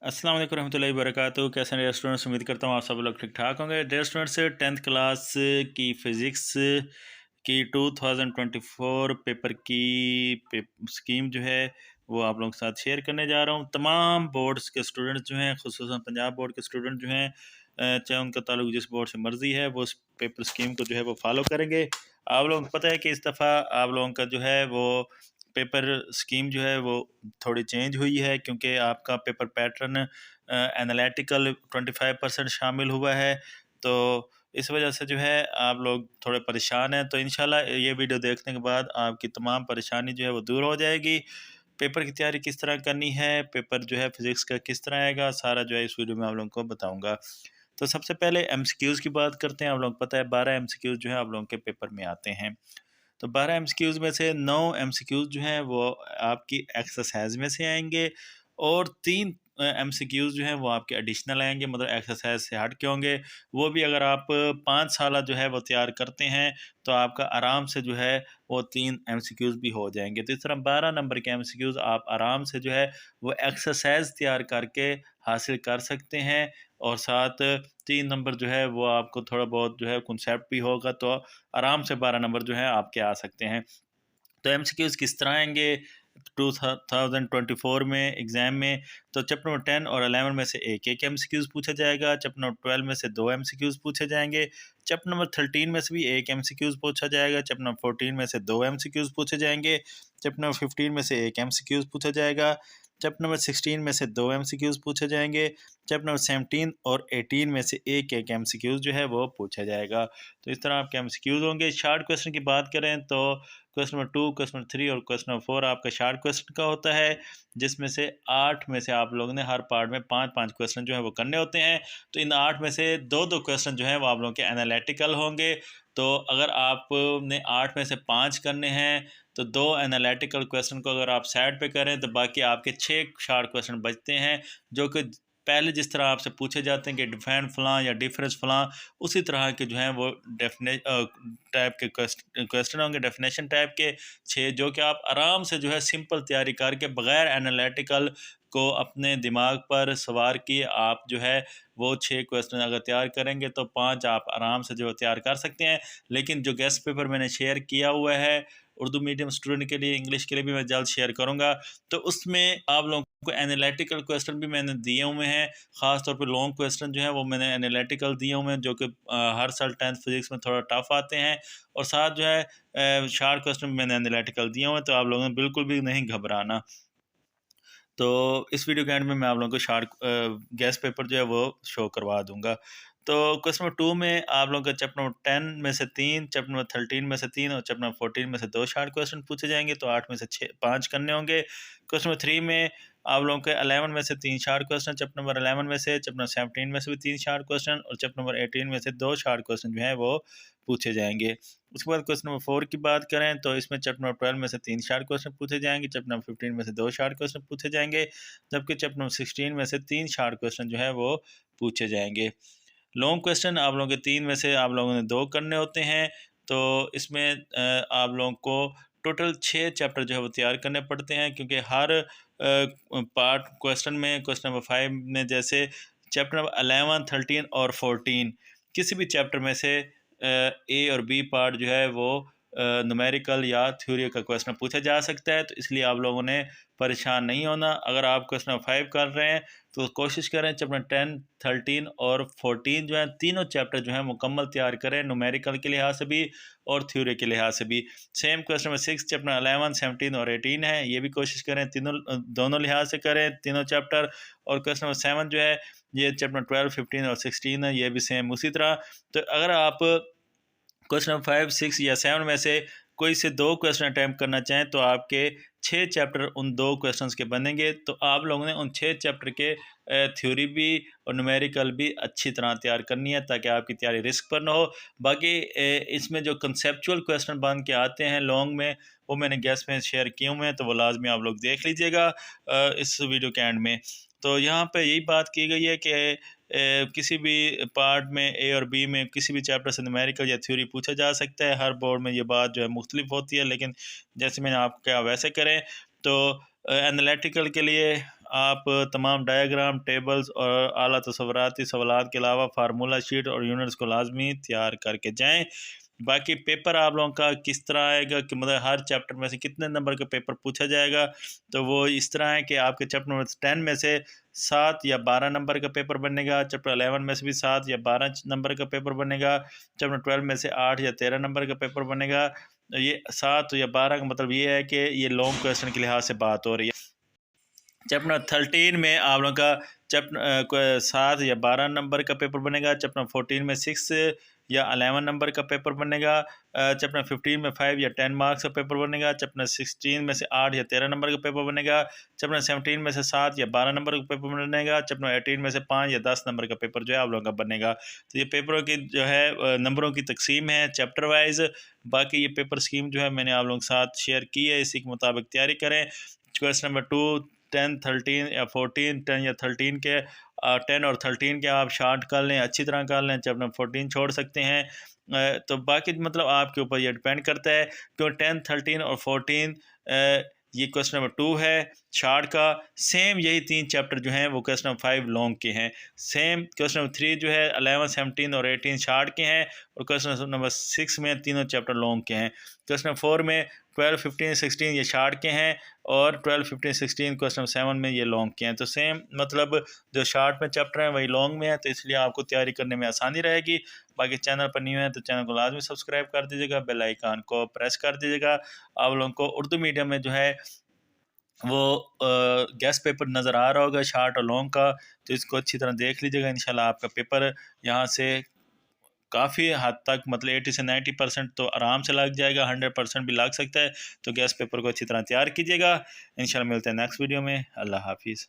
अस्सलाम वालेकुम रहमतुल्लाहि वबरकातुहू। कैसे हैं स्टूडेंट्स? उम्मीद करता हूँ आप सब लोग ठीक ठाक होंगे। डियर स्टूडेंट्स, 10th क्लास की फ़िज़िक्स की 2024 पेपर की स्कीम जो है वो आप लोगों के साथ शेयर करने जा रहा हूँ। तमाम बोर्ड्स के स्टूडेंट्स जो हैं, ख़ुसूसन पंजाब बोर्ड के स्टूडेंट जो हैं, चाहे उनका ताल्लुक जिस बोर्ड से मर्ज़ी है, वो उस पेपर स्कीम को जो है वो फॉलो करेंगे। आप लोगों को पता है कि इस दफ़ा आप लोगों का जो है वो पेपर स्कीम जो है वो थोड़ी चेंज हुई है, क्योंकि आपका पेपर पैटर्न एनालिटिकल 25% शामिल हुआ है। तो इस वजह से जो है आप लोग थोड़े परेशान हैं। तो इंशाल्लाह ये वीडियो देखने के बाद आपकी तमाम परेशानी जो है वो दूर हो जाएगी। पेपर की तैयारी किस तरह करनी है, पेपर जो है फिज़िक्स का किस तरह आएगा, सारा जो है इस वीडियो में आप लोगों को बताऊँगा। तो सबसे पहले एमसीक्यूज़ की बात करते हैं। आप लोगों को पता है 12 एमसीक्यूज़ जो है आप लोगों के पेपर में आते हैं। तो 12 एमसीक्यूज़ में से 9 एमसीक्यूज़ जो हैं वो आपकी एक्सरसाइज में से आएँगे, और 3 एमसीक्यूज़ जो हैं वो आपके एडिशनल आएँगे, मतलब एक्सरसाइज से हट के होंगे। वो भी अगर आप 5 साला जो है वो तैयार करते हैं, तो आपका आराम से जो है वो 3 एमसीक्यूज़ भी हो जाएँगे। तो इस तरह 12 नंबर के एमसीक्यूज़ आप आराम से जो है वो एक्सरसाइज तैयार करके हासिल कर सकते हैं, और साथ 3 नंबर जो है वो आपको थोड़ा बहुत जो है कॉन्सेप्ट भी होगा, तो आराम से 12 नंबर जो है आपके आ सकते हैं। तो एमसीक्यूज़ किस तरह आएँगे 2024 में एग्ज़ाम में? तो चैप्टर नंबर 10 और 11 में से एक-एक एमसीक्यूज़ पूछा जाएगा। चैप्टर नंबर 12 में से 2 एमसीक्यूज़ पूछे जाएँगे। चैप्टर नंबर 13 में से भी 1 एमसीक्यूज़ पूछा जाएगा। चैप्टर नंबर 14 में से 2 एमसीक्यूज़ पूछे जाएँगे। चैप्टर नंबर 15 में से 1 एमसीक्यूज़ पूछा जाएगा। चैप्टर नंबर 16 में से 2 एमसीक्यूज़ पूछे जाएँगे। चैप्टर नंबर 17 और 18 में से एक-एक एमसीक्यूज़ जो है वो पूछा जाएगा। तो इस तरह आपके एमसीक्यूज़ होंगे। शार्ट क्वेश्चन की बात करें तो क्वेश्चन नंबर 2, क्वेश्चन नंबर 3 और क्वेश्चन नंबर 4 आपका शार्ट क्वेश्चन का होता है, जिसमें से 8 में से आप लोगों ने हर पार्ट में 5-5 क्वेश्चन जो है वो करने होते हैं। तो इन 8 में से 2-2 क्वेश्चन जो हैं वो आप लोगों के एनालिटिकल होंगे। तो अगर आपने 8 में से 5 करने हैं, तो 2 एनालिटिकल क्वेश्चन को अगर आप साइड पे करें, तो बाकी आपके 6 शार्ट क्वेश्चन बचते हैं, जो कि पहले जिस तरह आपसे पूछे जाते हैं कि डिफाइन फलां या डिफरेंस फलां, उसी तरह के जो हैं वो टाइप के क्वेश्चन होंगे, डेफिनेशन टाइप के 6, जो कि आप आराम से जो है सिंपल तैयारी करके बगैर एनालिटिकल को अपने दिमाग पर सवार किए आप जो है वो 6 क्वेश्चन अगर तैयार करेंगे, तो 5 आप आराम से जो है तैयार कर सकते हैं। लेकिन जो गेस्ट पेपर मैंने शेयर किया हुआ है उर्दू मीडियम स्टूडेंट के लिए, इंग्लिश के लिए भी मैं जल्द शेयर करूँगा, तो उसमें आप लोगों को एनालिटिकल क्वेश्चन भी मैंने दिए हुए हैं। ख़ास तौर पे लॉन्ग क्वेश्चन जो है वो मैंने एनालिटिकल दिए हुए हैं, जो कि हर साल 10th फिज़िक्स में थोड़ा टफ आते हैं, और साथ जो है शार्ट क्वेश्चन भी मैंने एनालिटिकल दिए हुए हैं, तो आप लोगों ने बिल्कुल भी नहीं घबराना। तो इस वीडियो के एंड में मैं आप लोगों को गेस्ट पेपर जो है वो शो करवा दूँगा। तो क्वेश्चन नंबर 2 में आप लोगों का चैप्टर नंबर 10 में से 3, चैप्टर नंबर 13 में से 3 और चैप्टर नंबर 14 में से 2 शार्ट क्वेश्चन पूछे जाएँगे, तो 8 में से 5 करने होंगे। क्वेश्चन नंबर 3 में आप लोगों के 11 में से 3 शार्ट क्वेश्चन, चैप्टर नंबर 11 में से, चैप्टर नंबर 17 में से भी 3 शार्ट क्वेश्चन, और चैप्टर नंबर 18 में से 2 शार्ट क्वेश्चन जो हैं वो पूछे जाएँगे। उसके बाद क्वेश्चन नंबर 4 की बात करें, तो इसमें चैप्टर नंबर 12 में से 3 शार्ट क्वेश्चन पूछे जाएँगे, चैप्टर नंबर 15 में से 2 शार्ट क्वेश्चन पूछे जाएँगे, जबकि चैप्टर नंबर 16 में से 3 शार्ट क्वेश्चन जो है वो पूछे जाएँगे। लॉन्ग क्वेश्चन आप लोगों के 3 में से आप लोगों ने 2 करने होते हैं, तो इसमें आप लोगों को टोटल 6 चैप्टर जो है वो तैयार करने पड़ते हैं, क्योंकि हर पार्ट क्वेश्चन में क्वेश्चन नंबर 5 में जैसे चैप्टर नंबर 11, 13 और 14 किसी भी चैप्टर में से ए और बी पार्ट जो है वो न्यूमेरिकल या थ्योरी का क्वेश्चन पूछा जा सकता है, तो इसलिए आप लोगों ने परेशान नहीं होना। अगर आप क्वेश्चन नंबर 5 कर रहे हैं, तो कोशिश करें चैप्टर 10, 13 और 14 जो है तीनों चैप्टर जो है मुकम्मल तैयार करें, न्यूमेरिकल के लिहाज से भी और थ्योरी के लिहाज से भी। सेम क्वेश्चन नंबर 6, चैप्टर 11, 17 और 18 है, ये भी कोशिश करें दोनों लिहाज से करें तीनों चैप्टर। और क्वेश्चन नंबर 7 जो है ये चैप्टर 12, 15 और 16 है, ये भी सेम उसी तरह। तो अगर आप क्वेश्चन नंबर 5, 6 या 7 में से कोई से 2 क्वेश्चन अटैम्प्ट करना चाहें, तो आपके 6 चैप्टर उन 2 क्वेश्चंस के बनेंगे। तो आप लोगों ने उन 6 चैप्टर के थ्योरी भी और न्यूमेरिकल भी अच्छी तरह तैयार करनी है, ताकि आपकी तैयारी रिस्क पर ना हो। बाकी इसमें जो कंसेप्चुअल क्वेश्चन बन के आते हैं लॉन्ग में, वो मैंने गेस्ट में शेयर किए हुए हैं, तो वो लाजमी आप लोग देख लीजिएगा इस वीडियो के एंड में। तो यहाँ पे यही बात की गई है कि किसी भी पार्ट में ए और बी में किसी भी चैप्टर से न्यूमेरिकल या थ्योरी पूछा जा सकता है। हर बोर्ड में ये बात जो है मुख्तलिफ होती है, लेकिन जैसे मैंने आपको कहा वैसे करें। तो एनालिटिकल के लिए आप तमाम डायग्राम, टेबल्स और आला तसव्वुराती सवालात के अलावा फार्मूला शीट और यूनिट्स को लाजमी तैयार करके जाएं। बाकी पेपर आप लोगों का किस तरह आएगा कि मतलब हर चैप्टर में से कितने नंबर का पेपर पूछा जाएगा, तो वो इस तरह है कि आपके चैप्टर नंबर 10 में से 7 या 12 नंबर का पेपर बनेगा, चैप्टर 11 में से भी 7 या 12 नंबर का पेपर बनेगा, चैप्टर 12 में से 8 या 13 नंबर का पेपर बनेगा। ये 7 या 12 का मतलब ये है कि ये लॉन्ग क्वेश्चन के लिहाज से बात हो रही है। चैप्टर 13 में आप लोगों का चैप्टर 7 या 12 नंबर का पेपर बनेगा, चैप्टर 14 में 6 या 11 नंबर का पेपर बनेगा, चैप्टर 15 में 5 या 10 मार्क्स का पेपर बनेगा, चैप्टर 16 में से 8 या 13 नंबर का पेपर बनेगा, चैप्टर 17 में से 7 या 12 नंबर का पेपर बनेगा, चैप्टर 18 में से 5 या 10 नंबर का पेपर जो है आप लोगों का बनेगा। तो ये पेपरों की जो है नंबरों की तकसीम है चैप्टर वाइज। बाकी ये पेपर स्कीम जो है मैंने आप लोगों के साथ शेयर की है, इसी के मुताबिक तैयारी करें। क्वेश्चन नंबर 2, 10, 13 या 14, 10 या 13 के 10 और 13 के आप शार्ट कर लें, अच्छी तरह कर लें, चैप्टर 14 छोड़ सकते हैं। तो बाकी मतलब आपके ऊपर ये डिपेंड करता है, क्यों 10, 13 और 14 ये क्वेश्चन नंबर 2 है शार्ट का। सेम यही 3 चैप्टर जो हैं वो क्वेश्चन नंबर 5 लॉन्ग के हैं। सेम क्वेश्चन नंबर 3 जो है 11, 17 और 18 शार्ट के हैं, और क्वेश्चन नंबर 6 में तीनों चैप्टर लॉन्ग के हैं। क्वेश्चन नंबर 4 में 12, 15, 16 ये शार्ट के हैं, और 12, 15, 16 क्वेश्चन 7 में ये लॉन्ग के हैं। तो सेम मतलब जो शार्ट में चैप्टर हैं वही लॉन्ग में है, तो इसलिए आपको तैयारी करने में आसानी रहेगी। बाकी चैनल पर न्यू है तो चैनल को लाजमी सब्सक्राइब कर दीजिएगा, बेल आइकन को प्रेस कर दीजिएगा। आप लोगों को उर्दू मीडियम में जो है वो गेस्ट पेपर नज़र आ रहा होगा शार्ट और लॉन्ग का, तो इसको अच्छी तरह देख लीजिएगा। इंशाल्लाह आपका पेपर यहाँ से काफ़ी हद तक मतलब 80 से 90% तो आराम से लग जाएगा, 100% भी लग सकता है। तो गेस्ट पेपर को अच्छी तरह तैयार कीजिएगा। इंशाल्लाह मिलते हैं नेक्स्ट वीडियो में। अल्लाह हाफिज़।